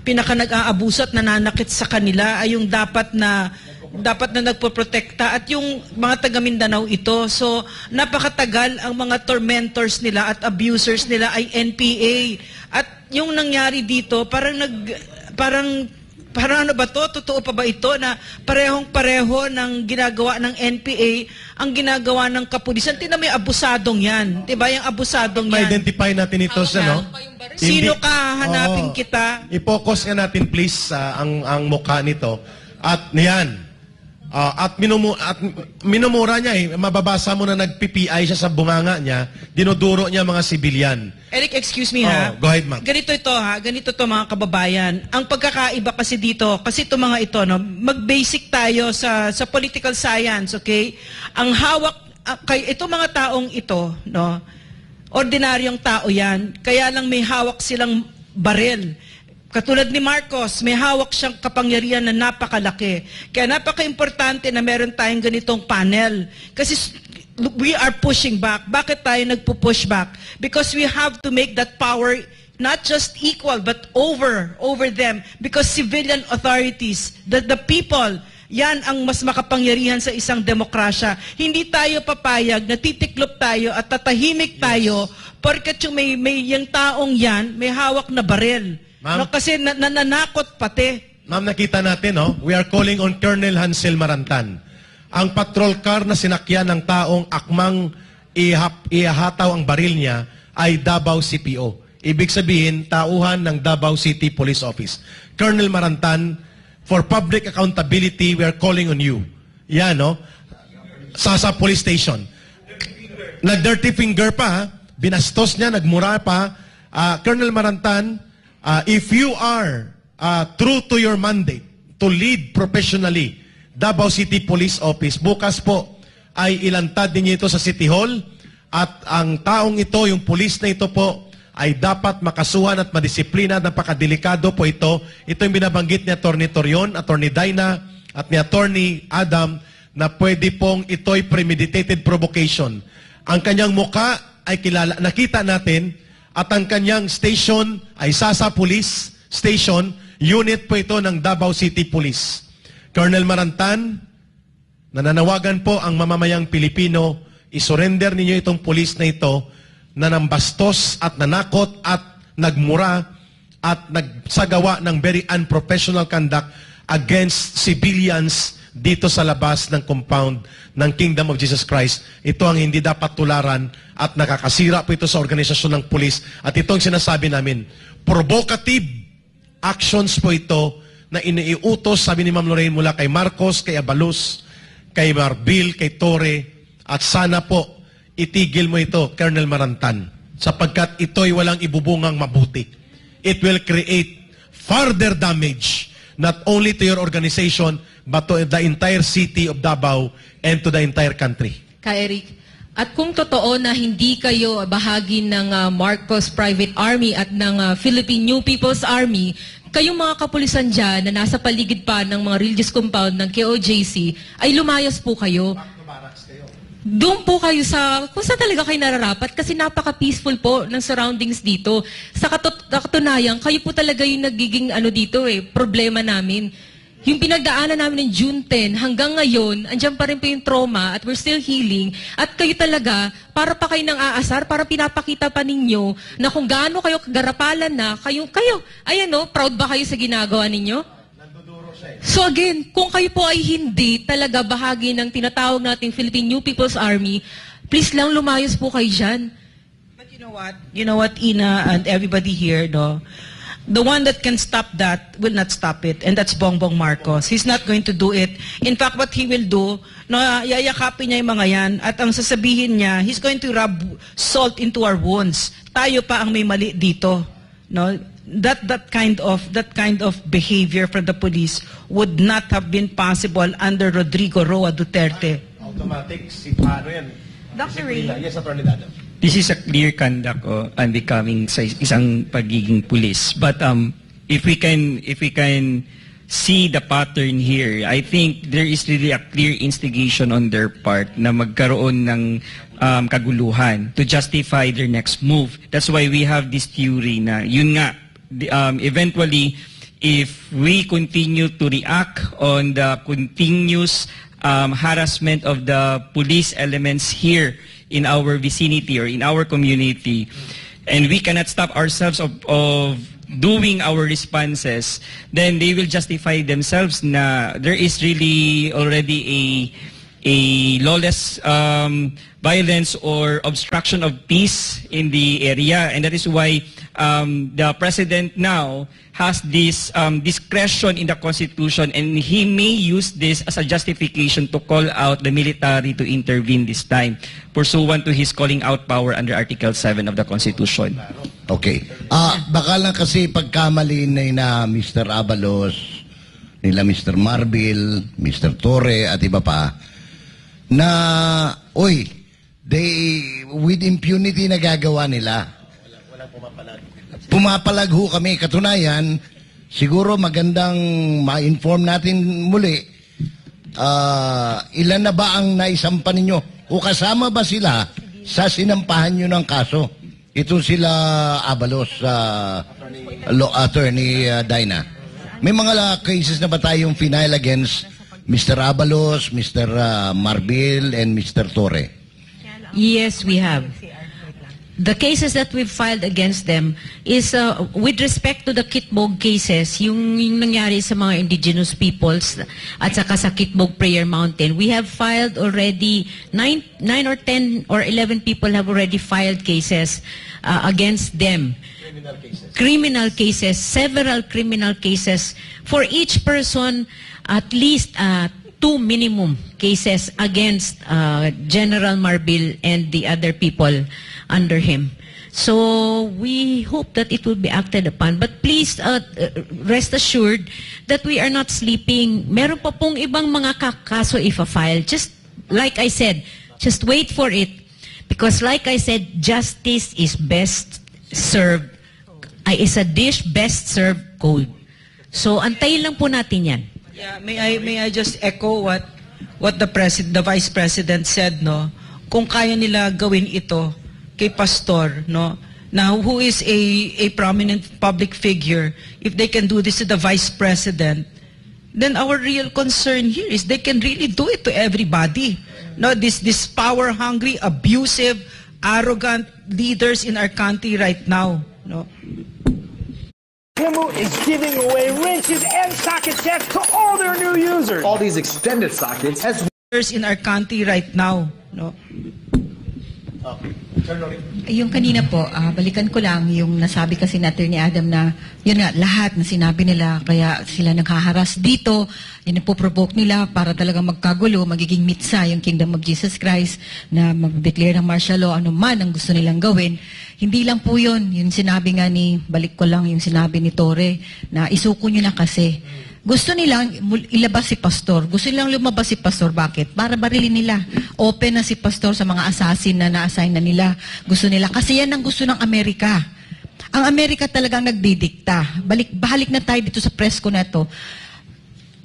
pinaka nag-aabuso at nananakit sa kanila ay yung dapat na nagpoprotekta at yung mga taga Mindanao ito. So napakatagal ang mga tormentors nila at abusers nila ay NPA. At yung nangyari dito, parang ano ba to? Totoo pa ba ito na parehong-pareho ng ginagawa ng NPA ang ginagawa ng kapulisan? Tingnan mo yung abusadong yan. Diba yung abusadong yan? Ma-identify natin ito sa no? Sino ka? Hanapin kita. I-focus nga natin please ang mukha nito. At yan. At minumura niya eh. Mababasa mo na nag-PPI siya sa bunganga niya. Dinuduro niya mga sibilyan. Eric, excuse me ha. Go ahead, ma'am. Ganito ito ha. Ganito to mga kababayan. Ang pagkakaiba kasi dito, kasi ito mga ito, no, mag-basic tayo sa political science, okay? Ang hawak, ito mga taong ito, no, ordinaryong tao yan. Kaya lang may hawak silang baril. Katulad ni Marcos, may hawak siyang kapangyarihan na napakalaki. Kaya napaka-importante na meron tayong ganitong panel. Kasi we are pushing back. Bakit tayo nagpo-push back? Because we have to make that power not just equal but over them. Because civilian authorities, the people, yan ang mas makapangyarihan sa isang demokrasya. Hindi tayo papayag na titiklop tayo at tatahimik tayo porket yung may yung taong yan, may hawak na baril. No, kasi nananakot pati. Ma'am, nakita natin, no? We are calling on Colonel Hansel Marantan. Ang patrol car na sinakyan ng taong akmang ihataw ang baril niya ay Davao CPO. Ibig sabihin, tauhan ng Davao City Police Office. Colonel Marantan, for public accountability, we are calling on you. Yan, no? Sa police station. Nag-dirty finger pa, ha? Binastos niya, nagmura pa. Colonel Marantan, if you are true to your mandate to lead professionally Davao City Police Office, bukas po ay ilantad ninyo ito sa City Hall at ang taong ito, yung police na ito po, ay dapat makasuhan at madisiplina. Napakadelikado po ito. Ito yung binabanggit ni Atty. Torion, Atty. Dina at ni Atty. Adam na pwede pong ito'y premeditated provocation. Ang kanyang muka ay kilala, nakita natin. At ang kanyang station ay Sasa Police Station, unit po ito ng Davao City Police. Colonel Marantan, nananawagan po ang mamamayang Pilipino, isurrender ninyo itong police na ito na nambastos at nanakot at nagmura at nagsagawa ng very unprofessional conduct against civilians dito sa labas ng compound ng Kingdom of Jesus Christ. Ito ang hindi dapat tularan at nakakasira po ito sa organisasyon ng pulis. At ito ang sinasabi namin, provocative actions po ito na iniutos, sabi ni Ma'am Lorraine, mula kay Marcos, kay Abalos, kay Marbil, kay Torre, at sana po itigil mo ito, Colonel Marantan, sapagkat ito'y walang ibubungang mabuti. It will create further damage not only to your organization, but to the entire city of Davao and to the entire country. Ka Eric, at kung totoo na hindi kayo bahagi ng Marcos Private Army at ng Philippine New People's Army, kayong mga kapulisan dyan na nasa paligid pa ng mga religious compound ng KOJC, ay lumayas po kayo. Doon po kayo sa, kung saan talaga kayo nararapat, kasi napaka-peaceful po ng surroundings dito. Sa katunayan, kayo po talaga yung nagiging dito problema namin. Yung pinagdaanan namin ng June 10 hanggang ngayon, andyan pa rin po yung trauma at we're still healing. At kayo talaga, para pa kayo nang aasar, para pinapakita pa ninyo na kung gaano kayo kagarapalan na, kayo, ayan proud ba kayo sa ginagawa ninyo? So again, kung kayo po ay hindi talaga bahagi ng tinatawag nating Philippine New People's Army, please lang lumayas po kayo dyan. But you know what? You know what, Ina and everybody here, no? The one that can stop that will not stop it, and that's Bongbong Marcos. He's not going to do it. In fact, what he will do, no, yayakapin niya yung mga yan, at ang sasabihin niya, he's going to rub salt into our wounds. Tayo pa ang may mali dito, no? That kind of behavior from the police would not have been possible under Rodrigo Roa Duterte. Automatic, si paano yan? Dr. Ray. Yes, Atty. Adam. This is a clear conduct unbecoming sa isang pagiging pulis. But if we can see the pattern here, I think there is really a clear instigation on their part na magkaroon ng kaguluhan to justify their next move. That's why we have this theory na yun nga, eventually if we continue to react on the continuous harassment of the police elements here in our vicinity or in our community, and we cannot stop ourselves of doing our responses, then they will justify themselves na there is really already a lawless violence or obstruction of peace in the area. And that is why the President now has this discretion in the Constitution, and he may use this as a justification to call out the military to intervene this time, pursuant to his calling out power under Article 7 of the Constitution. Okay. Baka lang kasi pagkamali na Mr. Abalos, nila Mr. Marbil, Mr. Torre, at iba pa, na, with impunity na gagawa nila. Pumapalag ho kami. Katunayan, siguro magandang ma-inform natin muli, ilan na ba ang naisampa ninyo? O kasama ba sila sa sinampahan nyo ng kaso? Ito sila Abalos, Attorney Dinah. May mga cases na ba tayong final against Mr. Abalos, Mr. Marbil, and Mr. Torre? Yes, we have. The cases that we've filed against them is with respect to the Kitbog cases, yung nangyari sa mga indigenous peoples at saka sa Kitbog Prayer Mountain. We have filed already 9 or 10 or 11 people have already filed cases against them. Criminal cases, several criminal cases. For each person, at least 2 minimum cases against General Marbil and the other people under him. So we hope that it will be acted upon. But please rest assured that we are not sleeping. Meron pa pong ibang mga kaso ifa-file. Just like I said, just wait for it. Because like I said, justice is best served, is a dish best served cold. So antayin lang po natin yan. Yeah, may I just echo what the Vice President said, no? Kung kaya nila gawin ito kay Pastor, no? Now, who is a prominent public figure, if they can do this to the Vice President, then our real concern here is they can really do it to everybody. No, this power-hungry, abusive, arrogant leaders in our country right now, no? Temu is giving away wrenches and socket sets to all their new users. All these extended sockets as in our country right now, no? Yung kanina po, balikan ko lang yung nasabi kasi natin ni Adam na yun nga, lahat na sinabi nila kaya sila naghaharas dito, yun po provoke nila para talagang magkagulo, magiging mitsa yung Kingdom of Jesus Christ na mag-declare ng martial law, ano man ang gusto nilang gawin. Hindi lang po yun, yung sinabi nga balik ko lang yung sinabi ni Torre na isuko nyo na kasi. Gusto nilang ilabas si Pastor. Gusto nilang lumabas si Pastor. Bakit? Para barilin nila. Open na si Pastor sa mga assassin na na-assign na nila. Gusto nila. Kasi yan ang gusto ng Amerika. Ang Amerika talagang nagdidikta. Balik na tayo dito sa presko na to.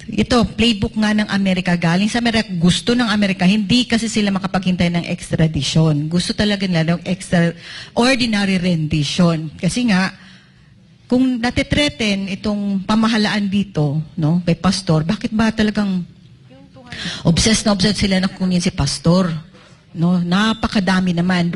Ito, playbook nga ng Amerika. Galing sa Amerika. Gusto ng Amerika. Hindi kasi sila makapaghintay ng extradition. Gusto talaga nila ng extraordinary rendition. Kasi nga, kung natitreten itong pamahalaan dito, no, kay Pastor, bakit ba talagang obsessed sila na kunin si Pastor? No, napakadami naman.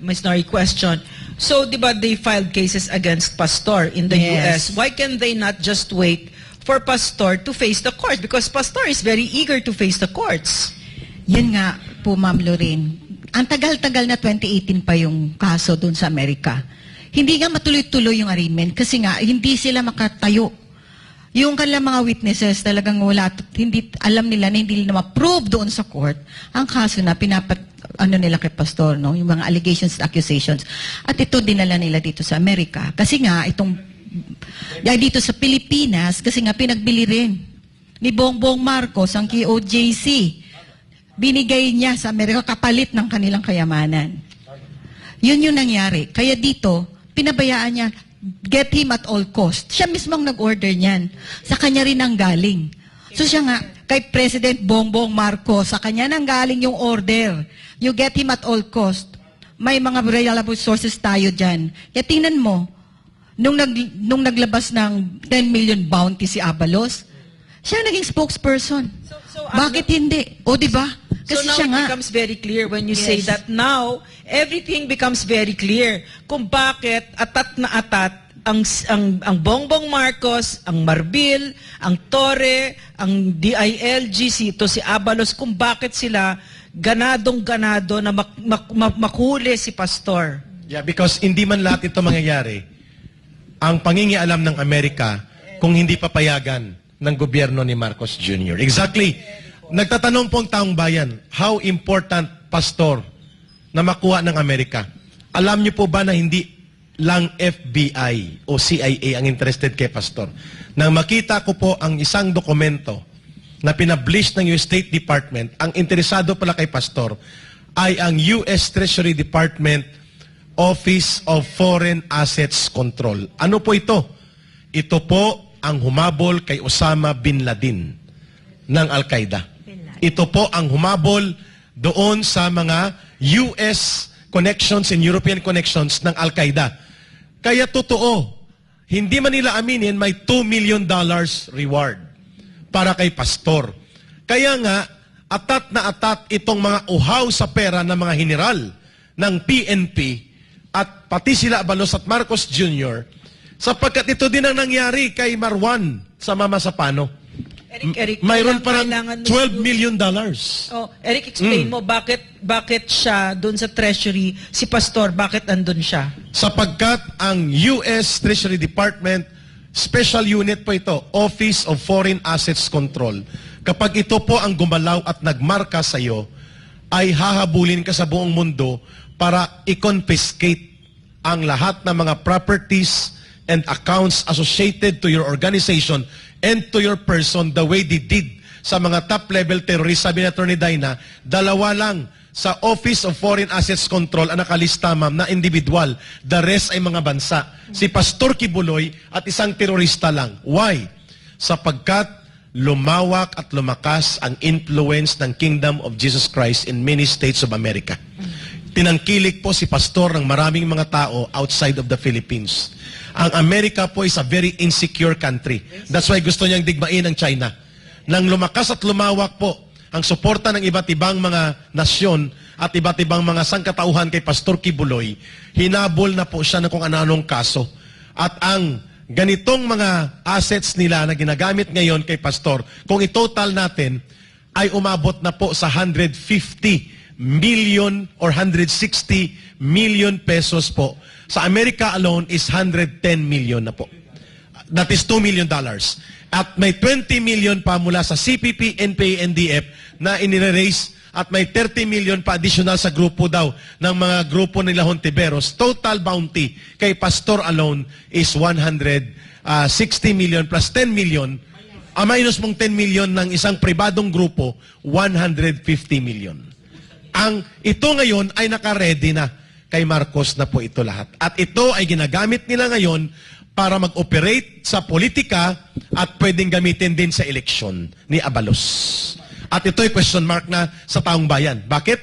Ms. Nori, question. So, di ba they filed cases against Pastor in the US? Why can they not just wait for Pastor to face the court? Because Pastor is very eager to face the courts. Yan nga po, Ma'am Lorraine. Ang tagal-tagal na 2018 pa yung kaso doon sa Amerika. Hindi nga matuloy-tuloy yung arraignment kasi nga hindi sila makatayo. Yung kanilang mga witnesses talagang hindi alam nila na hindi nila ma-prove doon sa court ang kaso na nila kay Pastor, no? Yung mga allegations at accusations. At ito dinala nila dito sa Amerika. Kasi nga dito sa Pilipinas kasi nga pinagbili rin ni Bongbong Marcos ang KOJC. Binigay niya sa Amerika kapalit ng kanilang kayamanan. Yun yung nangyari. Kaya dito, pinabayaan niya, get him at all cost. Siya mismo ang nag-order niyan. Sa kanya rin ang galing. So siya nga, kay President Bongbong Marcos, sa kanya nang galing yung order. You get him at all cost. May mga reliable sources tayo dyan. Kaya tingnan mo, nung naglabas ng 10 million bounty si Abalos, siya ang naging spokesperson. Bakit hindi? O, di ba? Kasi So now siya it nga. becomes very clear when you say Yes. that now, everything becomes very clear kung bakit atat na atat ang Bongbong Marcos, ang Marbil, ang Torre, ang DILG, si Abalos, kung bakit sila ganadong-ganado na makuli si Pastor. Yeah, because hindi man lahat ito mangyayari, ang pangingialam ng Amerika kung hindi papayagan ng gobyerno ni Marcos Jr. Exactly. Nagtatanong po ang taong bayan, how important, Pastor, na makuha ng Amerika? Alam niyo po ba na hindi lang FBI o CIA ang interested kay Pastor? Nang makita ko po ang isang dokumento na pinablish ng US State Department, ang interesado pala kay Pastor ay ang US Treasury Department Office of Foreign Assets Control. Ano po ito? Ito po ang humabol kay Osama bin Laden ng Al-Qaeda. Ito po ang humabol doon sa mga US connections and European connections ng Al-Qaeda. Kaya totoo, hindi man nila aminin, may $2 million reward para kay Pastor. Kaya nga, atat na atat itong mga uhaw sa pera ng mga general ng PNP at pati sila Abalos at Marcos Jr. sapagkat ito din ang nangyari kay Marwan sa Mama Sapano. Eric, Mayroon parang kailangan mo $12 million. Oh, Eric, explain mo bakit siya doon sa Treasury, si Pastor, bakit andun siya? Sapagkat ang US Treasury Department, special unit po ito, Office of Foreign Assets Control. Kapag ito po ang gumalaw at nagmarka sa iyo, ay hahabulin ka sa buong mundo para i-confiscate ang lahat ng mga properties and accounts associated to your organization and to your person the way they did sa mga top-level terrorists. Sabi ni Atty. Dina, 2 lang sa Office of Foreign Assets Control ang nakalista, ma'am, na individual. The rest ay mga bansa. Si Pastor Kibuloy at isang terorista lang. Why? Sapagkat lumawak at lumakas ang influence ng Kingdom of Jesus Christ in many states of America. Tinangkilik po si Pastor ng maraming mga tao outside of the Philippines. Ang Amerika po is a very insecure country. That's why gusto niyang digmain ang China. Nang lumakas at lumawak po ang suporta ng iba't ibang mga nasyon at iba't ibang mga sangkatauhan kay Pastor Kibuloy, hinabol na po siya ng kung ano-anong kaso. At ang ganitong mga assets nila na ginagamit ngayon kay Pastor, kung i-total natin, ay umabot na po sa 150 million or 160 million pesos po. Sa Amerika alone is 110 million na po. That is $2 million. At may 20 million pa mula sa CPP, NPA, NDF na inire-raise at may 30 million pa additional sa grupo daw ng mga grupo nila Hontiveros. Total bounty kay Pastor alone is 160 million plus 10 million. Minus mong 10 million ng isang pribadong grupo, 150 million. Ito ngayon ay naka-ready na kay Marcos na po ito lahat. At ito ay ginagamit nila ngayon para mag-operate sa politika at pwedeng gamitin din sa eleksyon ni Abalos. At ito ay question mark na sa taong bayan. Bakit?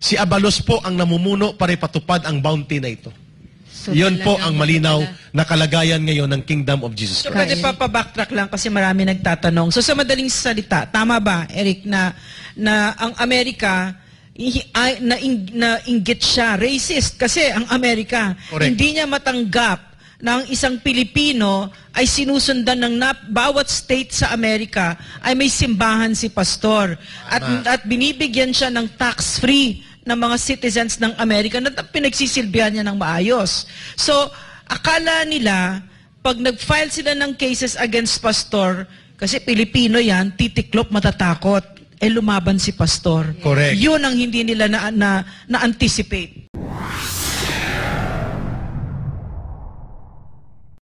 Si Abalos po ang namumuno para ipatupad ang bounty na ito. So, Yun po talagang ang malinaw na kalagayan ngayon ng Kingdom of Jesus So, Christ. pwede pa backtrack lang kasi marami nagtatanong. So, sa madaling salita, tama ba, Eric, na ang Amerika, nainggit siya, racist, kasi ang Amerika, Correct. hindi niya matanggap na ang isang Pilipino ay sinusundan ng bawat state sa Amerika ay may simbahan si Pastor. At binibigyan siya ng tax-free ng mga citizens ng Amerika na pinagsisilbihan niya ng maayos. So, akala nila, pag nag-file sila ng cases against Pastor, kasi Pilipino yan, titiklop, matatakot, lumaban si Pastor. Correct. Yun ang hindi nila na-anticipate.